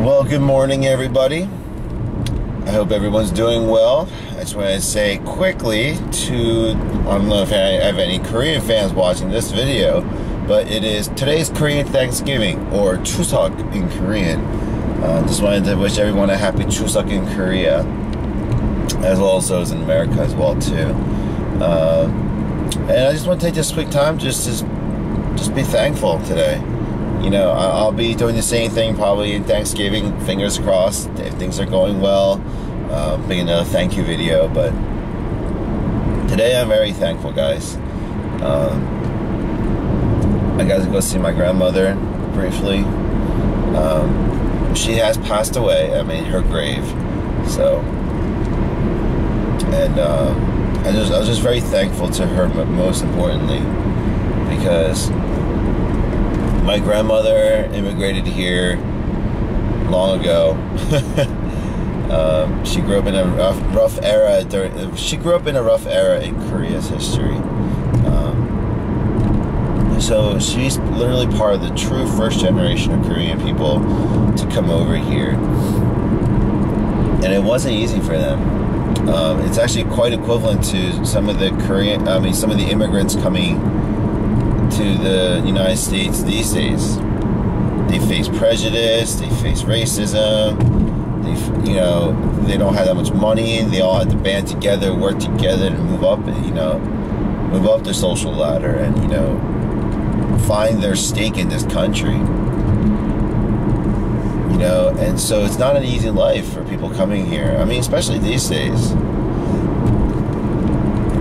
Well, good morning, everybody. I hope everyone's doing well. I just want to say quickly to, I don't know if I have any Korean fans watching this video, but today's Korean Thanksgiving, or Chuseok in Korean. Just wanted to wish everyone a happy Chuseok in Korea, as well as those in America as well too. And I just want to take this quick time just be thankful today. You know, I'll be doing the same thing probably in Thanksgiving, fingers crossed, if things are going well, making another thank you video. But today I'm very thankful, guys. I got to go see my grandmother briefly. She has passed away. I mean, her grave. So, and I was just very thankful to her, most importantly, because my grandmother immigrated here long ago. She grew up in a rough era. She grew up in a rough era in Korea's history. So she's literally part of the true first generation of Korean people to come over here, and it wasn't easy for them. It's actually quite equivalent to some of the some of the immigrants coming to the United States these days. They face prejudice, they face racism, they don't have that much money, they all have to band together, work together to move up their social ladder and, find their stake in this country. And so it's not an easy life for people coming here. I mean, especially these days.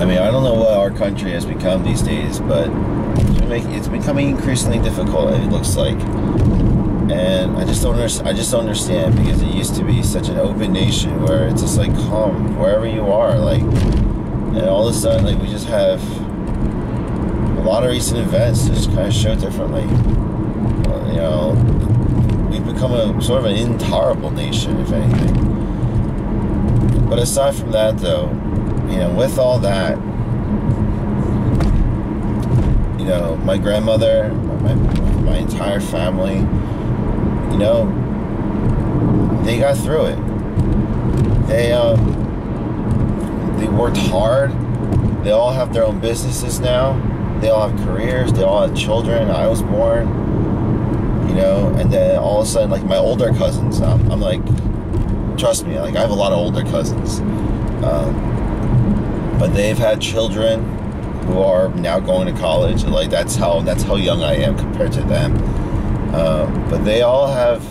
I mean, I don't know what our country has become these days, but it's becoming increasingly difficult, it looks like. And I just don't understand, because it used to be such an open nation where it's just like, come wherever you are, like, and all of a sudden, like, we just have a lot of recent events that just kind of show differently. We've become a sort of an intolerable nation, if anything. But aside from that, though, with all that, my grandmother, my entire family, they got through it. They worked hard. They all have their own businesses now. They all have careers. They all have children. I was born, and then all of a sudden, like, my older cousins, I'm like, trust me, like, I have a lot of older cousins, but they've had children who are now going to college. Like, that's how young I am compared to them. But they all have,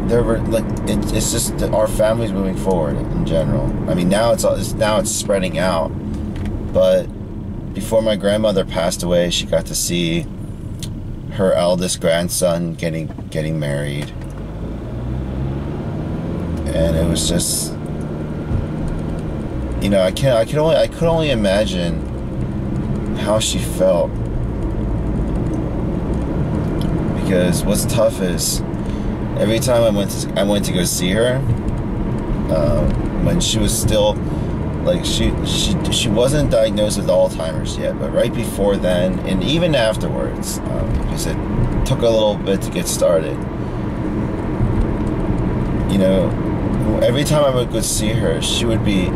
it's just our family's moving forward in general. I mean, now it's spreading out. But before my grandmother passed away, she got to see her eldest grandson getting married, and it was just, I could only imagine how she felt. Because what's tough is, every time I went to go see her, when she was still, like, she wasn't diagnosed with Alzheimer's yet, but right before then, and even afterwards, because it took a little bit to get started. Every time I would go see her, she would be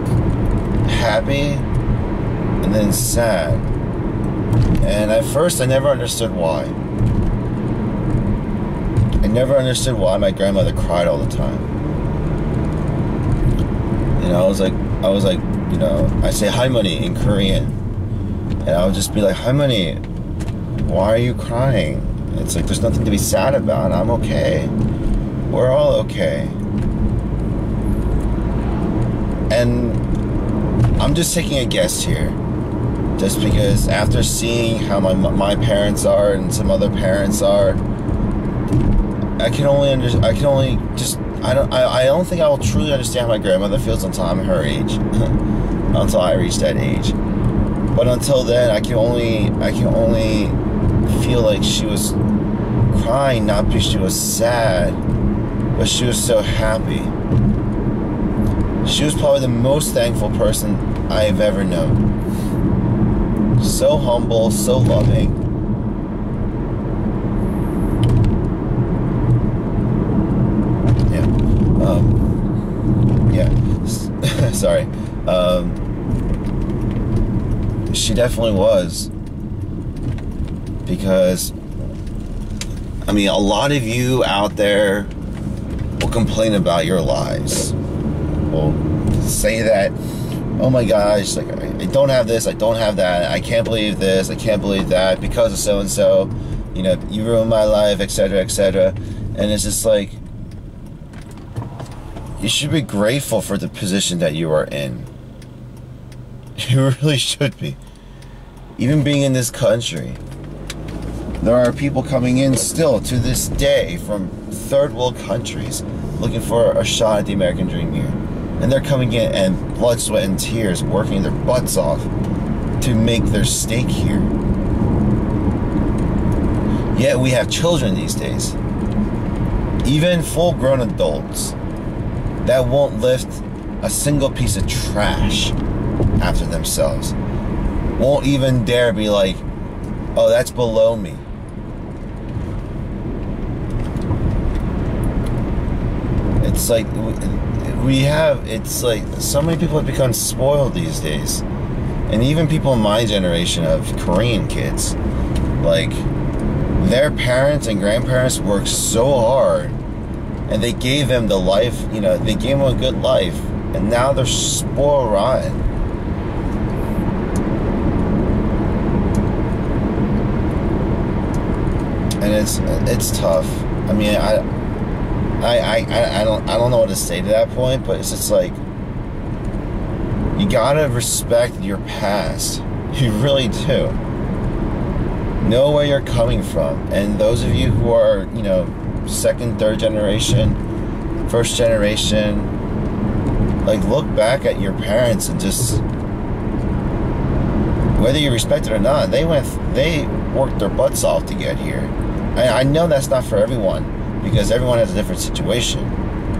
happy and then sad. And at first, I never understood why. I never understood why my grandmother cried all the time. I was like, I say "할머니" in Korean, and I would just be like, "할머니, why are you crying?" It's like, there's nothing to be sad about. I'm okay. We're all okay. And I'm just taking a guess here, just because after seeing how my parents are and some other parents are, I don't think I will truly understand how my grandmother feels until I'm her age, until I reach that age. But until then, I can only feel like she was crying, not because she was sad, but she was so happy. She was probably the most thankful person I have ever known. So humble, so loving. She definitely was. Because, I mean, a lot of you out there will complain about your lives. Will say that, oh my gosh, like, I don't have this, I don't have that, I can't believe this, I can't believe that, because of so-and-so, you know, you ruined my life, etc., etc. And it's just like, you should be grateful for the position that you are in. You really should be. Even being in this country, there are people coming in still to this day from third world countries looking for a shot at the American dream here. And they're coming in and blood, sweat, and tears, working their butts off to make their stake here. Yet we have children these days, even full-grown adults, that won't lift a single piece of trash after themselves. Won't even dare be like, oh, that's below me. It's like it's like so many people have become spoiled these days. And even people in my generation of Korean kids, like, their parents and grandparents worked so hard and they gave them the life, you know, they gave them a good life, and now they're spoiled rotten. And it's tough. I mean, I don't know what to say to that point, but it's just like, you gotta respect your past. You really do. Know where you're coming from. And those of you who are, you know, second, third generation, first generation, like, look back at your parents and just, whether you respect it or not, they worked their butts off to get here. I know that's not for everyone, because everyone has a different situation.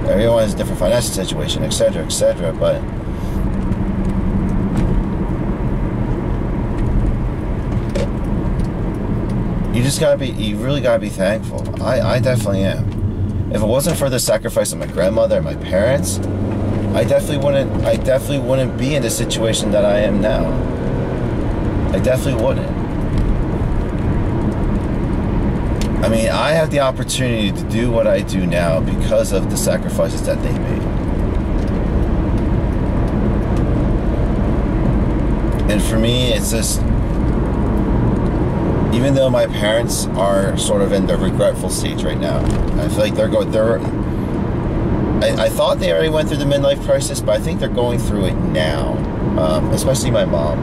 Everyone has a different financial situation, etc., etc., but you really gotta be thankful. I definitely am. If it wasn't for the sacrifice of my grandmother and my parents, I definitely wouldn't be in the situation that I am now. I definitely wouldn't. I mean, I have the opportunity to do what I do now because of the sacrifices that they made. And for me, it's just, even though my parents are sort of in the regretful stage right now, I feel like I thought they already went through the midlife crisis, but I think they're going through it now, especially my mom.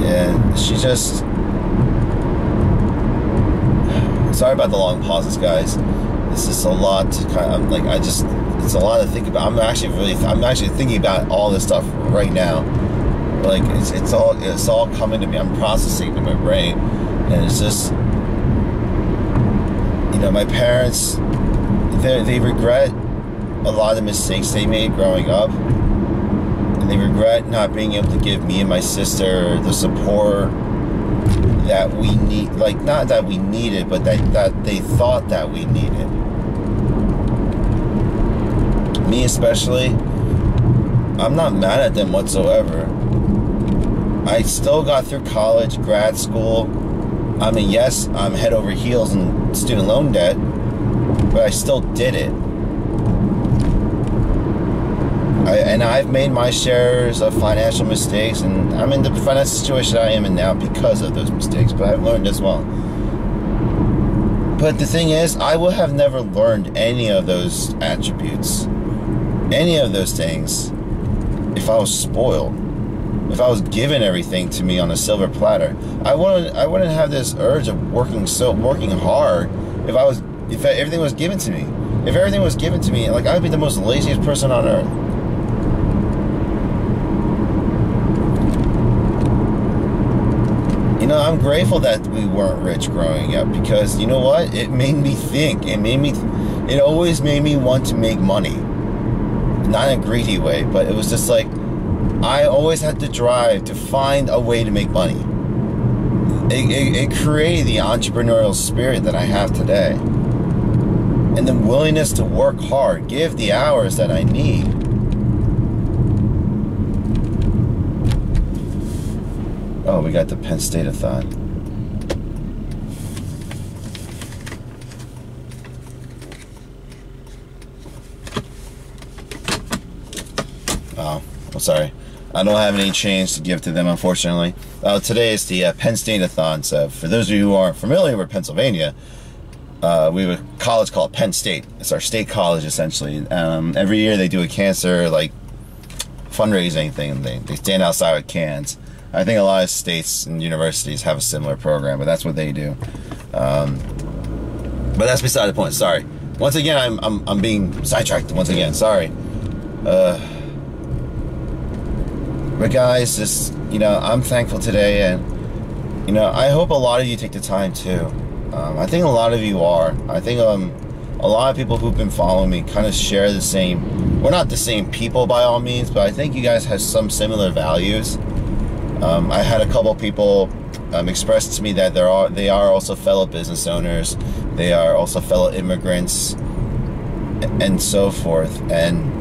And she just, sorry about the long pauses, guys. It's just a lot to kind of, like, it's a lot to think about. I'm actually thinking about all this stuff right now. Like, it's all coming to me. I'm processing in my brain, and it's just, you know, my parents, they regret a lot of the mistakes they made growing up, and they regret not being able to give me and my sister the support that we need, like, not that we needed, but that they thought that we needed. Me especially, I'm not mad at them whatsoever. I still got through college, grad school. I mean, yes, I'm head over heels in student loan debt, but I still did it. And I've made my shares of financial mistakes, and I'm in the financial situation I am in now because of those mistakes, but I've learned as well. But the thing is, I would have never learned any of those attributes, any of those things, if I was spoiled. If I was given everything to me on a silver platter, I wouldn't have this urge of working hard if everything was given to me. If everything was given to me, like, I would be the most laziest person on earth. You know, I'm grateful that we weren't rich growing up, because, you know what? It made me think. It always made me want to make money. Not in a greedy way, but it was just like, I always had to drive to find a way to make money. It created the entrepreneurial spirit that I have today. And the willingness to work hard, give the hours that I need. Oh, we got the Penn State-a-thon. Oh, I'm sorry. I don't have any change to give to them, unfortunately. Today is the Penn State-a-thon. So for those of you who aren't familiar with Pennsylvania, we have a college called Penn State. It's our state college, essentially. Every year they do a cancer, like, fundraising thing. They stand outside with cans. I think a lot of states and universities have a similar program, but that's what they do. But that's beside the point. Sorry. Once again, I'm being sidetracked. Once again, sorry. But guys, just, you know, I'm thankful today, and, you know, I hope a lot of you take the time too. I think a lot of you are. I think a lot of people who've been following me kind of share the same, we're not the same people by all means, but I think you guys have some similar values. I had a couple people express to me that they are also fellow business owners, they are also fellow immigrants, and so forth, and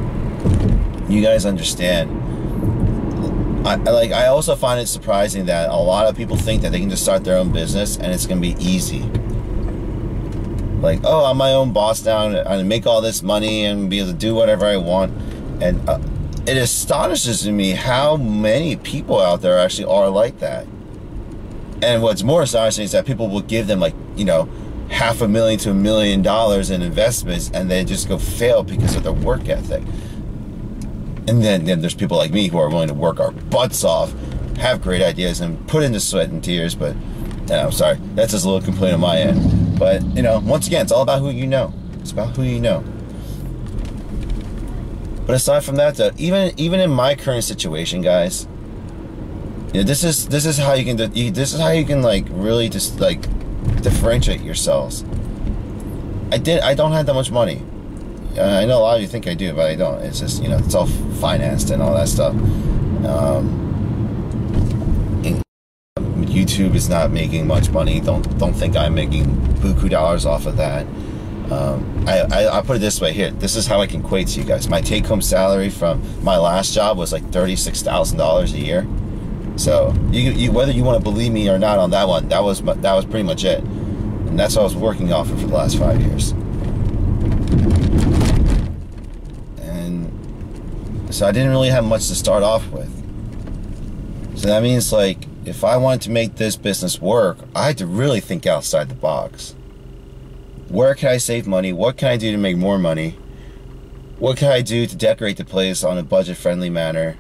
you guys understand. I also find it surprising that a lot of people think that they can just start their own business and it's gonna be easy. Like, oh, I'm my own boss now, and I make all this money and be able to do whatever I want. And it astonishes me how many people out there actually are like that. And what's more astonishing is that people will give them, like, you know, $500,000 to $1 million in investments, and they just go fail because of their work ethic. And then there's people like me who are willing to work our butts off, have great ideas, and put in the sweat and tears. But, I'm sorry, that's just a little complaint on my end. But, you know, once again, it's all about who you know. It's about who you know. But aside from that, though, even in my current situation, guys, you know, this is how you can like really just like differentiate yourselves. I don't have that much money. I know a lot of you think I do, but I don't. It's just, you know, it's all financed and all that stuff. YouTube is not making much money. Don't think I'm making buku dollars off of that. I put it this way here. This is how I can equate to you guys. My take-home salary from my last job was like $36,000 a year. So you whether you want to believe me or not on that one, that was pretty much it, and that's what I was working off of for the last 5 years. And so I didn't really have much to start off with. So that means, like, if I wanted to make this business work, I had to really think outside the box. Where can I save money? What can I do to make more money? What can I do to decorate the place on a budget-friendly manner?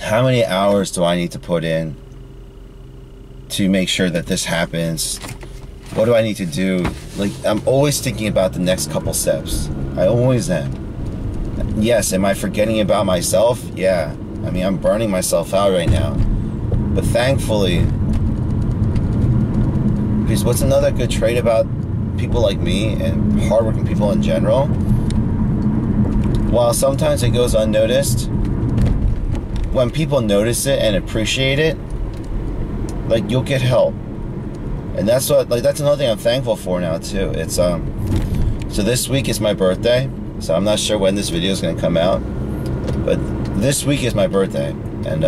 How many hours do I need to put in to make sure that this happens? What do I need to do? Like, I'm always thinking about the next couple steps. I always am. Yes, am I forgetting about myself? Yeah. I mean, I'm burning myself out right now. But thankfully, because what's another good trait about people like me and hardworking people in general? While sometimes it goes unnoticed, when people notice it and appreciate it, like, you'll get help. And that's another thing I'm thankful for now too. It's so this week is my birthday, so I'm not sure when this video is going to come out, but this week is my birthday. And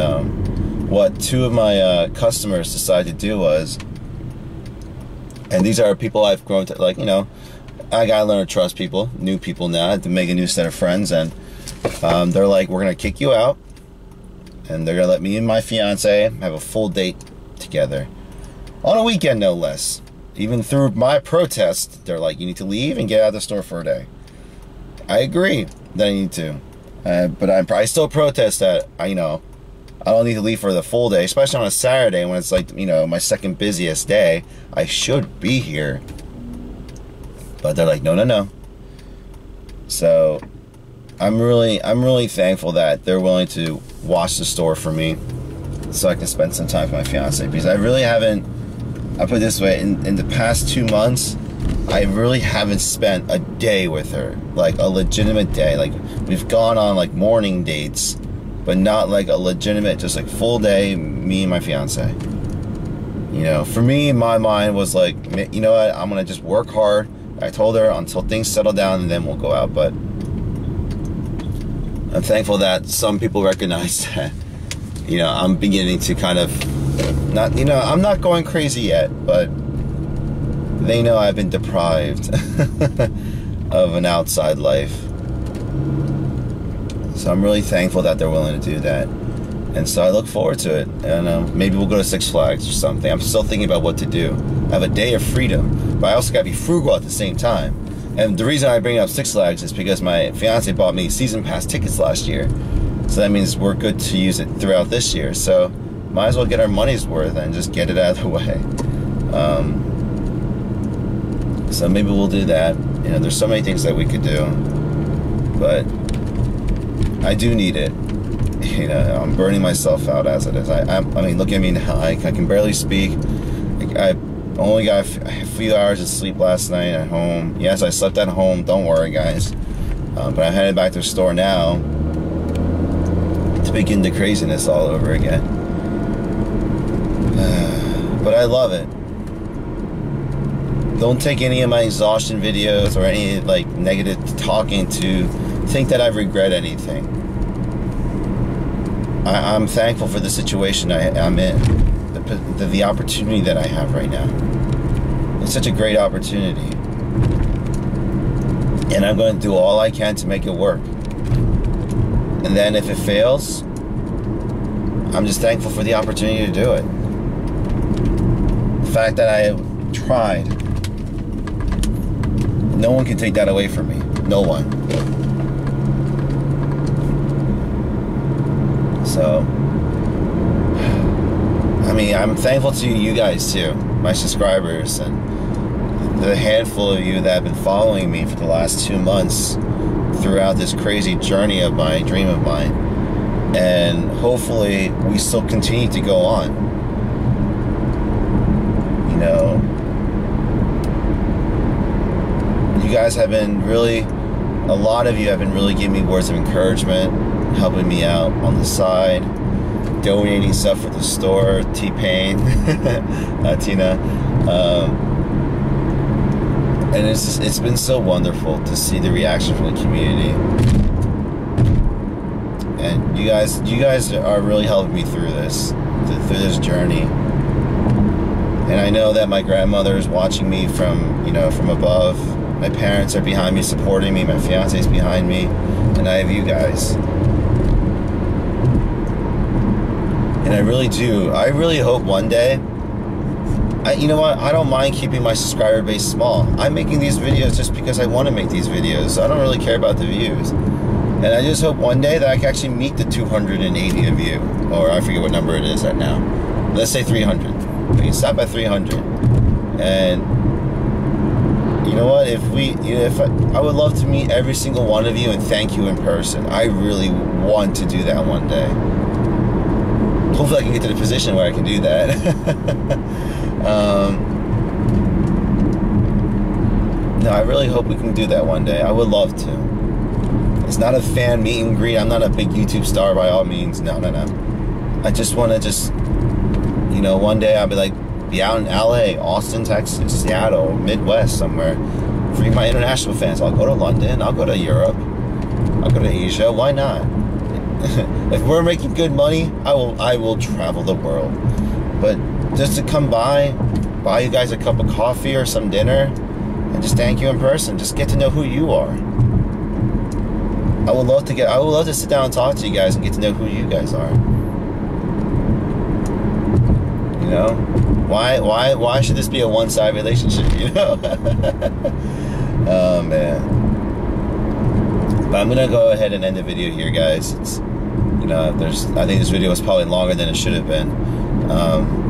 what two of my customers decided to do was, and these are people I've grown to, like, you know, I gotta learn to trust people, new people now. I have to make a new set of friends, and they're like, we're gonna kick you out, and they're gonna let me and my fiance have a full date together on a weekend, no less. Even through my protest, they're like, you need to leave and get out of the store for a day. I agree that I need to, but I still protest that I don't need to leave for the full day, especially on a Saturday when it's like, you know, my second busiest day. I should be here, but they're like, no. So I'm really thankful that they're willing to watch the store for me, so I can spend some time with my fiance, because I really haven't. I put it this way: in the past 2 months, I really haven't spent a day with her, like a legitimate day. Like, we've gone on like morning dates, but not like a legitimate, just like full day, me and my fiance. You know, for me, my mind was like, you know what, I'm gonna just work hard. I told her until things settle down, and then we'll go out. But I'm thankful that some people recognize that, you know, I'm beginning to kind of, not, you know, I'm not going crazy yet, but they know I've been deprived of an outside life. So I'm really thankful that they're willing to do that. And so I look forward to it. And maybe we'll go to Six Flags or something. I'm still thinking about what to do. I have a day of freedom, but I also got to be frugal at the same time. And the reason I bring up Six Flags is because my fiance bought me season pass tickets last year. So that means we're good to use it throughout this year. So might as well get our money's worth and just get it out of the way. So maybe we'll do that. You know, there's so many things that we could do, but I do need it. You know, I'm burning myself out as it is. I mean, look at me now. I can barely speak. I only got a few hours of sleep last night at home. Yes, I slept at home. Don't worry, guys. But I'm headed back to the store now to begin the craziness all over again. But I love it. Don't take any of my exhaustion videos or any like negative talking to think that I regret anything. I'm thankful for the situation I'm in, the opportunity that I have right now. It's such a great opportunity. And I'm going to do all I can to make it work. And then if it fails, I'm just thankful for the opportunity to do it. The fact that I tried, no one can take that away from me. No one. So, I mean, I'm thankful to you guys too, my subscribers, and the handful of you that have been following me for the last 2 months throughout this crazy journey of my dream of mine. And hopefully we still continue to go on. You know, you guys have been really, a lot of you have been really giving me words of encouragement, helping me out on the side, donating stuff for the store, T-Pain, Tina, and it's been so wonderful to see the reaction from the community. And you guys are really helping me through this journey. And I know that my grandmother is watching me from, you know, from above. My parents are behind me, supporting me. My fiance is behind me, and I have you guys. And I really do. I really hope one day. You know what? I don't mind keeping my subscriber base small. I'm making these videos just because I want to make these videos. So I don't really care about the views. And I just hope one day that I can actually meet the 280 of you. Or I forget what number it is right now. Let's say 300. We can stop at 300. And you know what? If I would love to meet every single one of you and thank you in person. I really want to do that one day. Hopefully I can get to the position where I can do that. No, I really hope we can do that one day. I would love to. It's not a fan meet and greet. I'm not a big YouTube star by all means. No. I just want to you know, one day I'll be out in LA, Austin, Texas, Seattle, Midwest somewhere. For my international fans, I'll go to London, I'll go to Europe, I'll go to Asia. Why not? If we're making good money, I will travel the world. But just to come by, buy you guys a cup of coffee or some dinner, and just thank you in person. Just get to know who you are. I would love to sit down and talk to you guys and get to know who you guys are. You know, why should this be a one-sided relationship? You know. Oh man. But I'm gonna go ahead and end the video here, guys. You know, I think this video was probably longer than it should have been.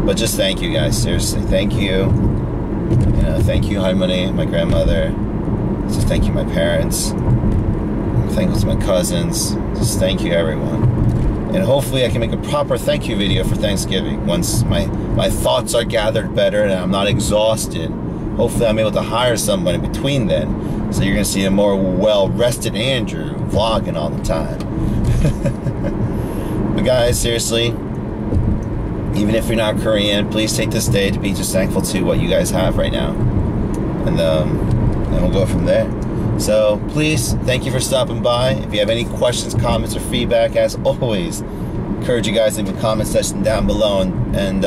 But just thank you guys, seriously. Thank you. You know, thank you, Harmony, my grandmother. Just thank you, my parents. I'm thankful to my cousins. Just thank you, everyone. And hopefully I can make a proper thank you video for Thanksgiving once my thoughts are gathered better and I'm not exhausted. Hopefully I'm able to hire somebody between then. So you're going to see a more well-rested Andrew vlogging all the time. But guys, seriously, even if you're not Korean, please take this day to be just thankful to what you guys have right now. And we'll go from there. So please, thank you for stopping by. If you have any questions, comments, or feedback, as always, encourage you guys to leave a comment section down below, and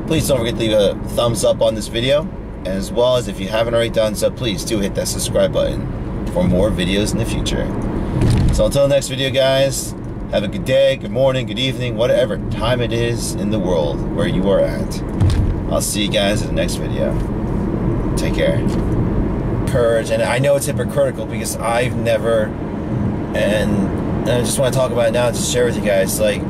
please don't forget to leave a thumbs up on this video, as well as if you haven't already done so, please do hit that subscribe button for more videos in the future. So until the next video, guys, have a good day, good morning, good evening, whatever time it is in the world where you are at. I'll see you guys in the next video. Take care. Purge, and I know it's hypocritical because I've never, and I just want to talk about it now, just share with you guys, like,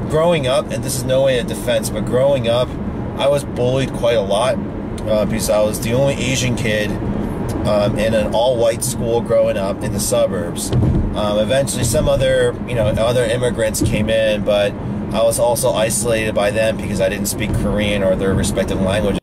growing up, and this is no way a defense, but growing up, I was bullied quite a lot because I was the only Asian kid in an all-white school growing up in the suburbs. Eventually some other immigrants came in, but I was also isolated by them because I didn't speak Korean or their respective language.